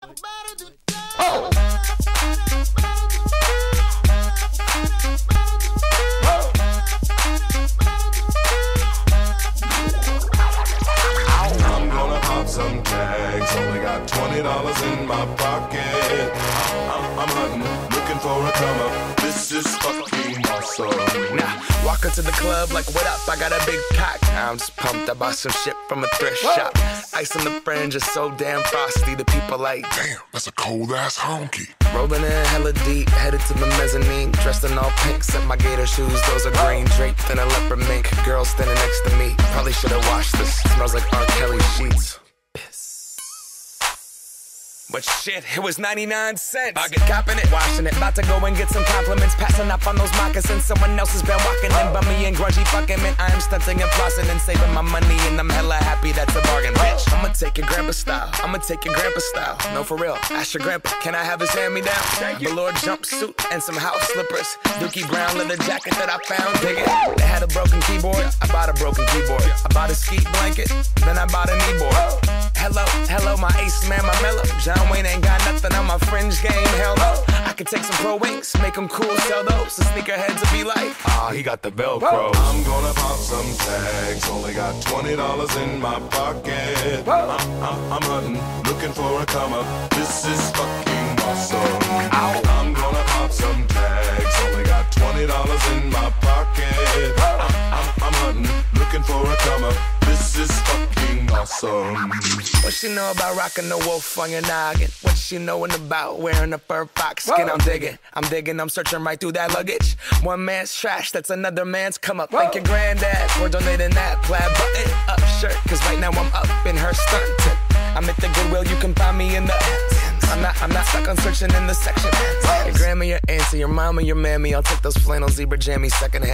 Oh. I'm gonna pop some tags. Only got $20 in my pocket. I'm hunting, looking for a come up. This is fucking awesome. Now, walk into the club like, what up? I got a big cock. I'm just pumped. I bought some shit from a thrift shop. Ice on the fringe is so damn frosty. The people like, damn, that's a cold ass honky. Rolling in hella deep, headed to the mezzanine. Dressed in all pink, set my gator shoes. Those are green, draped in a leopard mink. Girl standing next to me. Probably should've washed this. Smells like R. Kelly sheets. But shit, it was 99 cents. I get copping it, washing it. About to go and get some compliments. Passing up on those moccasins. Someone else has been walking in bummy and grungy fucking man. I am stunting and flossing and saving my money. And I'm hella happy that's a bargain, bitch. I'ma take your grandpa style. I'ma take your grandpa style. No, for real. Ask your grandpa, can I have his hand-me-down? Velour jumpsuit and some house slippers. Dookie brown leather jacket that I found. Dig it. They had a broken keyboard. I bought a broken keyboard. I bought a ski blanket. Then I bought a kneeboard. Hello, my ace man, my mellow. John Wayne ain't got nothing on my fringe game, hell no. I could take some pro wings, make them cool, sell those. The sneakerheads will be like, he got the Velcro. I'm gonna pop some tags. Only got $20 in my pocket. I'm hunting, looking for a come up. This is fucking awesome. I'm gonna pop some tags. Only got $20 in my pocket. I'm hunting, looking for a come up. This is fucking awesome. What she know about rocking the wolf on your noggin? What she knowin' about wearing a fur fox skin? I'm digging, I'm searching right through that luggage. One man's trash, that's another man's come up. Thank your granddad for donating that plaid button up shirt. Cause right now I'm up in her skirt. I'm at the Goodwill, you can find me in the I'm not stuck on searching in the section. Your grandma, your auntie, your mama, your mammy. I'll take those flannel zebra jammies secondhand.